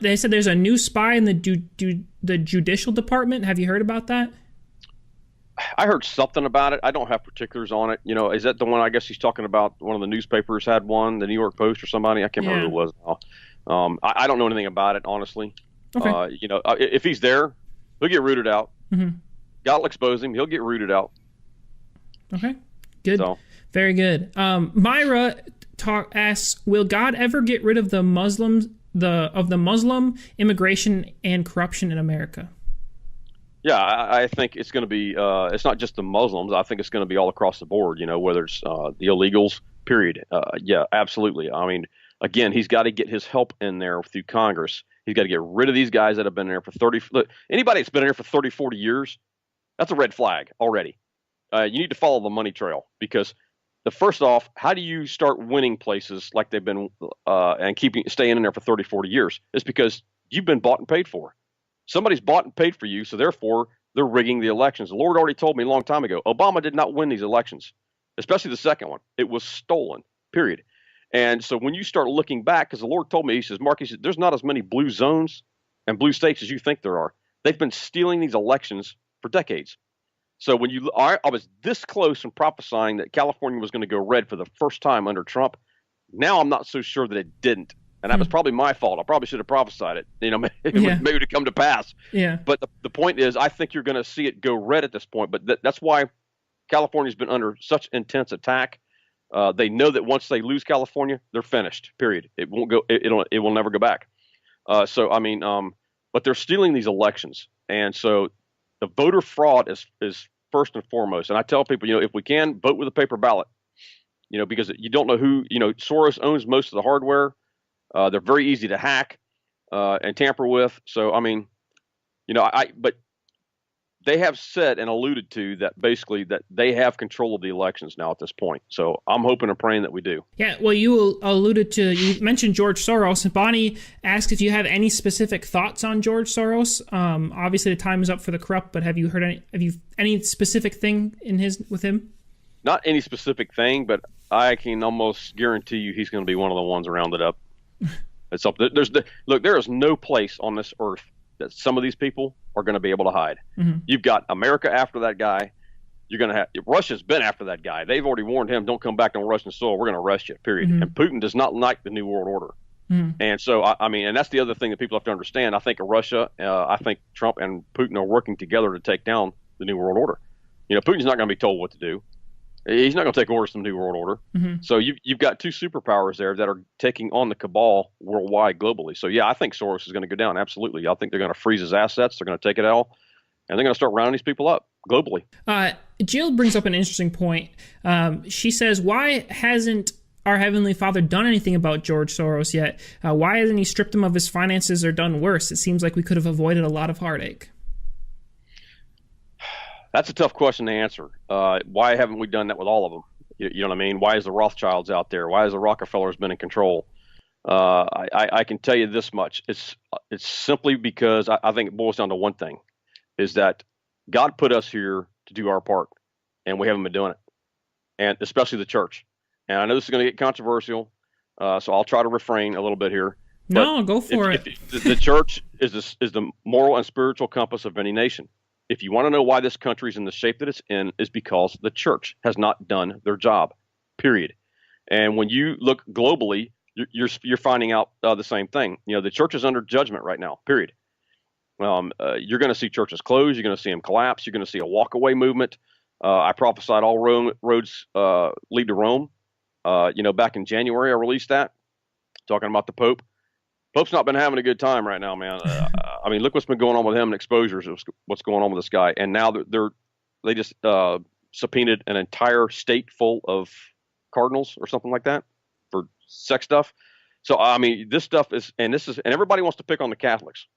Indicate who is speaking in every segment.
Speaker 1: They said there's a new spy in the judicial department. Have you heard about that?
Speaker 2: I heard something about it. I don't have particulars on it. Is that the one? I guess he's talking about. One of the newspapers had one, the New York Post or somebody. I can't remember
Speaker 1: Yeah.
Speaker 2: who it was now. I don't know anything about it, honestly.
Speaker 1: Okay.
Speaker 2: If he's there, he'll get rooted out.
Speaker 1: Hmm.
Speaker 2: God will expose him. He'll get rooted out.
Speaker 1: Okay. Good.
Speaker 2: So
Speaker 1: Very good. Myra asks, will God ever get rid of the Muslim immigration and corruption in America?
Speaker 2: yeah, I think it's going to be. It's not just the Muslims. I think it's going to be all across the board. Whether it's the illegals. Period. Yeah, absolutely. I mean, again, he's got to get his help in there through Congress. He's got to get rid of these guys that have been there for 30. Look, anybody that's been there for 30, 40 years, that's a red flag already. You need to follow the money trail because first off, how do you start winning places like they've been and staying in there for 30, 40 years? It's because you've been bought and paid for. Somebody's bought and paid for you, so therefore they're rigging the elections. The Lord already told me a long time ago, Obama did not win these elections, especially the second one. It was stolen, period. And so when you start looking back, because the Lord told me, he says, Mark, he said, there's not as many blue zones and blue states as you think there are. They've been stealing these elections for decades. So when I was this close in prophesying that California was going to go red for the first time under Trump. Now I'm not so sure that it didn't. And that was probably my fault. I probably should have prophesied it. Maybe to come to pass.
Speaker 1: Yeah.
Speaker 2: But the point is, I think you're going to see it go red at this point. But that's why California's been under such intense attack. They know that once they lose California, they're finished. Period. It won't go. It will never go back. But they're stealing these elections, and so the voter fraud is first and foremost. And I tell people, if we can vote with a paper ballot, because you don't know who. Soros owns most of the hardware. They're very easy to hack and tamper with. So but they have said and alluded to that basically that they have control of the elections now at this point. So I'm hoping and praying that we do.
Speaker 1: Yeah, well, you mentioned George Soros, and Bonnie asked if you have any specific thoughts on George Soros. Obviously, the time is up for the corrupt, but have you any specific thing with him?
Speaker 2: Not any specific thing, but I can almost guarantee you he's going to be one of the ones rounded up. It's up. There is no place on this earth that some of these people are going to be able to hide. Mm-hmm. You've got America after that guy. You're going to have Russia's been after that guy. They've already warned him, don't come back on Russian soil. We're going to arrest you, period. Mm-hmm. And Putin does not like the New World Order. Mm-hmm. And so, and that's the other thing that people have to understand. I think Russia, I think Trump and Putin are working together to take down the New World Order. Putin's not going to be told what to do. He's not going to take orders from the New World Order. Mm-hmm. So you've got two superpowers there that are taking on the cabal worldwide, globally. So, yeah, I think Soros is going to go down. Absolutely. I think they're going to freeze his assets. They're going to take it all. And they're going to start rounding these people up globally.
Speaker 1: Jill brings up an interesting point. She says, why hasn't our Heavenly Father done anything about George Soros yet? Why hasn't he stripped him of his finances or done worse? It seems like we could have avoided a lot of heartache.
Speaker 2: That's a tough question to answer. Why haven't we done that with all of them? You know what I mean? Why is the Rothschilds out there? Why has the Rockefellers been in control? I can tell you this much. It's simply because I think it boils down to one thing, is that God put us here to do our part, and we haven't been doing it, and especially the church. And I know this is going to get controversial, so I'll try to refrain a little bit here.
Speaker 1: No, go for it.
Speaker 2: The church is the moral and spiritual compass of any nation. If you want to know why this country is in the shape that it's in, is because the church has not done their job, period. And when you look globally, you're finding out the same thing. The church is under judgment right now, period. You're going to see churches close. You're going to see them collapse. You're going to see a walk-away movement. I prophesied all roads lead to Rome. Back in January, I released that, talking about the Pope. Pope's not been having a good time right now, man. Look what's been going on with him and exposures. What's going on with this guy, and now they just subpoenaed an entire state full of cardinals or something like that for sex stuff. So this stuff is, and everybody wants to pick on the Catholics,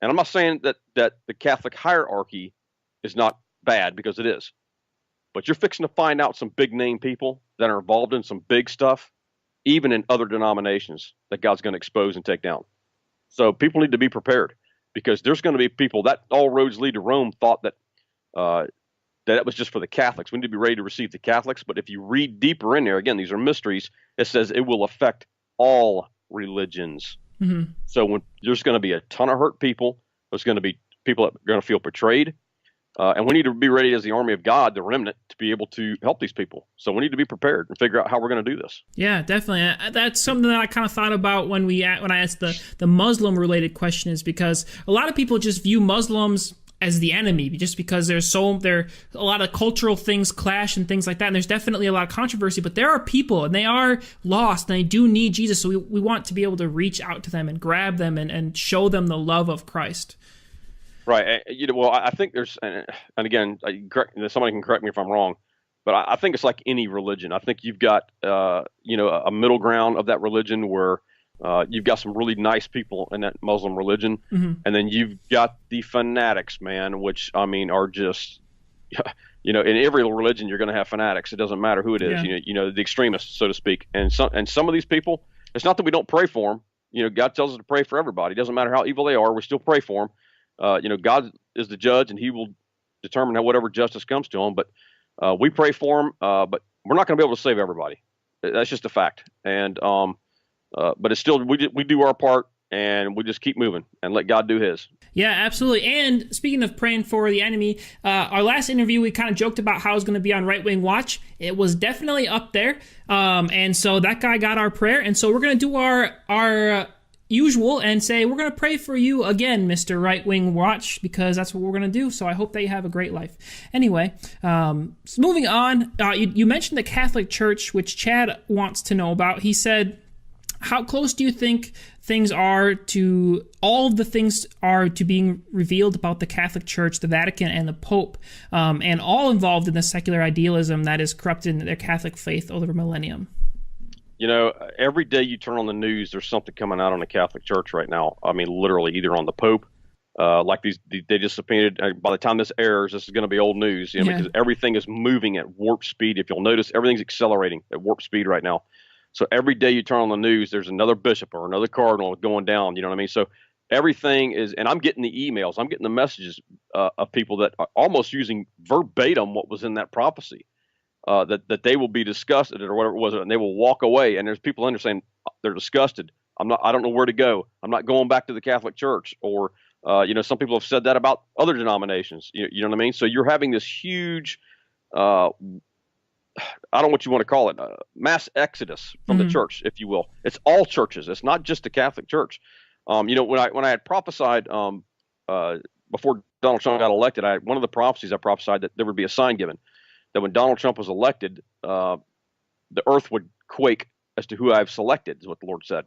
Speaker 2: and I'm not saying that the Catholic hierarchy is not bad, because it is, but you're fixing to find out some big name people that are involved in some big stuff, even in other denominations, that God's going to expose and take down. So people need to be prepared, because there's going to be people that all roads lead to Rome thought that that was just for the Catholics. We need to be ready to receive the Catholics. But if you read deeper in there, again, these are mysteries. It says it will affect all religions. So when there's going to be a ton of hurt people, there's going to be people that are going to feel betrayed. And we need to be ready as the army of God, the remnant, to be able to help these people. So we need to be prepared and figure out how we're going to do this.
Speaker 1: Yeah, definitely. That's something that I kind of thought about when I asked the Muslim related question, is because a lot of people just view Muslims as the enemy just because there a lot of cultural things clash and things like that, and there's definitely a lot of controversy, but there are people and they are lost and they do need Jesus, so we want to be able to reach out to them and grab them and show them the love of Christ.
Speaker 2: Right. Well, I think there's, and again, somebody can correct me if I'm wrong, but I think it's like any religion. I think you've got, a middle ground of that religion where you've got some really nice people in that Muslim religion, and then you've got the fanatics, man, which are just, in every religion you're going to have fanatics. It doesn't matter who it is, the extremists, so to speak. And some of these people, it's not that we don't pray for them. God tells us to pray for everybody. It doesn't matter how evil they are, we still pray for them. God is the judge, and He will determine how whatever justice comes to them. But we pray for them, but we're not going to be able to save everybody. That's just a fact. And but it's still we do our part, and we just keep moving and let God do His.
Speaker 1: Yeah, absolutely. And speaking of praying for the enemy, our last interview we kind of joked about how it was going to be on Right Wing Watch. It was definitely up there, and so that guy got our prayer, and so we're going to do our usual and say we're going to pray for you again, Mr. Right Wing Watch, because that's what we're going to do. So I hope that you have a great life. Anyway, so moving on, you mentioned the Catholic Church, which Chad wants to know about. He said, how close do you think things are to all of the things are to being revealed about the Catholic Church, the Vatican, and the Pope, and all involved in the secular idealism that is corrupted their Catholic faith over the millennium?
Speaker 2: Every day you turn on the news, there's something coming out on the Catholic Church right now. Literally, either on the Pope, like they just subpoenaed. By the time this airs, this is going to be old news, because everything is moving at warp speed. If you'll notice, everything's accelerating at warp speed right now. So every day you turn on the news, there's another bishop or another cardinal going down. You know what I mean? So everything is, and I'm getting the emails, I'm getting the messages of people that are almost using verbatim what was in that prophecy. That they will be disgusted or whatever it was, and they will walk away. And there's people in there saying they're disgusted. I don't know where to go. I'm not going back to the Catholic Church. Or, some people have said that about other denominations. You know what I mean? So you're having this huge, I don't know what you want to call it, mass exodus from the church, if you will. It's all churches. It's not just the Catholic Church. When I had prophesied before Donald Trump got elected, one of the prophecies I prophesied that there would be a sign given, that when Donald Trump was elected, the earth would quake as to who I've selected, is what the Lord said.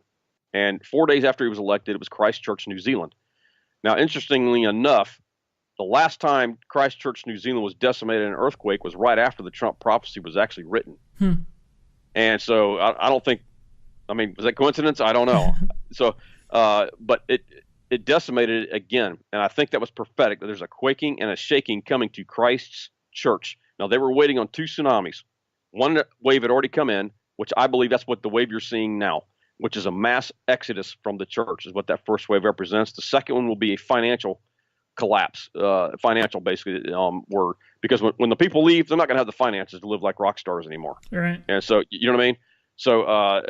Speaker 2: And 4 days after he was elected, it was Christchurch, New Zealand. Now, interestingly enough, the last time Christchurch, New Zealand was decimated in an earthquake was right after the Trump prophecy was actually written. And so I don't think, was that coincidence? I don't know. So, but it decimated it again. And I think that was prophetic, that there's a quaking and a shaking coming to Christ's church. Now, they were waiting on two tsunamis. One wave had already come in, which I believe that's what the wave you're seeing now, which is a mass exodus from the church, is what that first wave represents. The second one will be a financial collapse, basically, because when the people leave, they're not going to have the finances to live like rock stars anymore.
Speaker 1: Right.
Speaker 2: And so, you know what I mean? So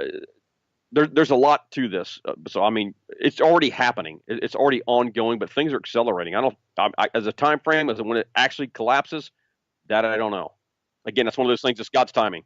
Speaker 2: there's a lot to this. It's already happening. It's already ongoing, but things are accelerating. As a time frame, as when it actually collapses, that I don't know. Again, that's one of those things. It's God's timing.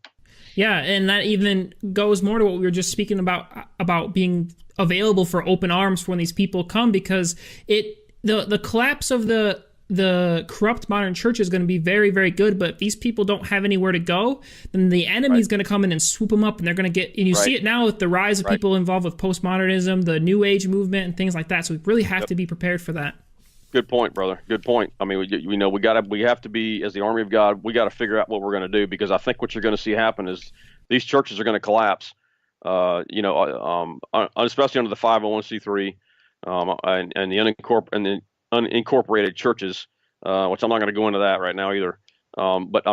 Speaker 1: Yeah, and that even goes more to what we were just speaking about being available for open arms for when these people come, because the collapse of the corrupt modern church is going to be very, very good. But if these people don't have anywhere to go, then the enemy is going to come in and swoop them up, and they're going to get. And you see it now with the rise of people involved with postmodernism, the New Age movement, and things like that. So we really have to be prepared for that.
Speaker 2: Good point, brother. Good point. We have to be, as the army of God, we got to figure out what we're going to do, because I think what you're going to see happen is these churches are going to collapse. Especially under the 501c3 and the unincorporated churches, which I'm not going to go into that right now either. But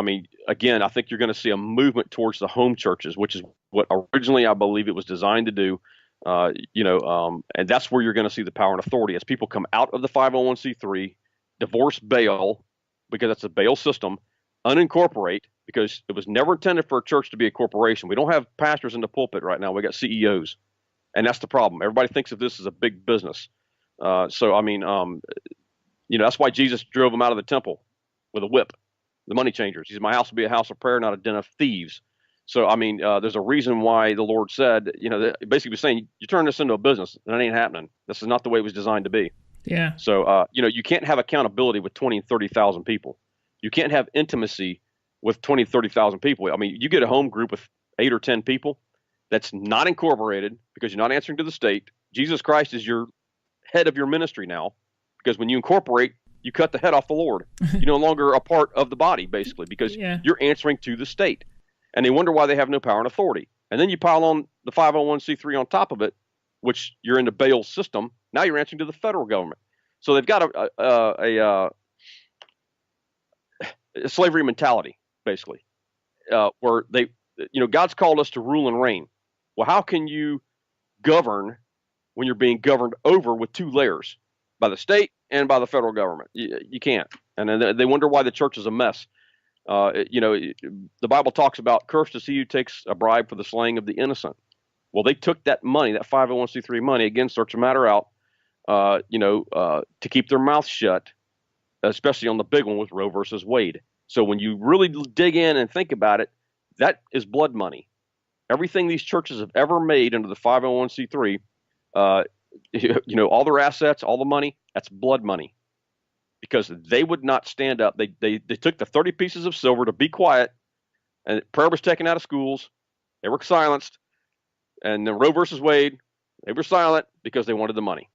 Speaker 2: again, I think you're going to see a movement towards the home churches, which is what originally I believe it was designed to do. And that's where you're going to see the power and authority as people come out of the 501c3, divorce Baal, because that's a Baal system, unincorporate, because it was never intended for a church to be a corporation. We don't have pastors in the pulpit right now. We got CEOs. And that's the problem. Everybody thinks of this as a big business. So I mean, that's why Jesus drove them out of the temple with a whip, the money changers. He said, "My house will be a house of prayer, not a den of thieves." So I mean, there's a reason why the Lord said, basically was saying, you turn this into a business, and it ain't happening. This is not the way it was designed to be.
Speaker 1: Yeah.
Speaker 2: So you can't have accountability with 20 and 30,000 people. You can't have intimacy with 20, 30,000 people. I mean, you get a home group with 8 or 10 people that's not incorporated because you're not answering to the state. Jesus Christ is your head of your ministry now, because when you incorporate, you cut the head off the Lord. You're no longer a part of the body, basically, because you're answering to the state. And they wonder why they have no power and authority. And then you pile on the 501c3 on top of it, which you're in the bail system. Now you're answering to the federal government. So they've got a slavery mentality, basically, where God's called us to rule and reign. Well, how can you govern when you're being governed over with 2 layers, by the state and by the federal government? You can't. And then they wonder why the church is a mess. The Bible talks about cursed is he who takes a bribe for the slaying of the innocent. Well, they took that money, that 501c3 money, again, search the matter out, to keep their mouth shut, especially on the big one with Roe versus Wade. So when you really dig in and think about it, that is blood money. Everything these churches have ever made under the 501c3, all their assets, all the money, that's blood money. Because they would not stand up. They took the 30 pieces of silver to be quiet, and prayer was taken out of schools. They were silenced. And then Roe versus Wade, they were silent because they wanted the money.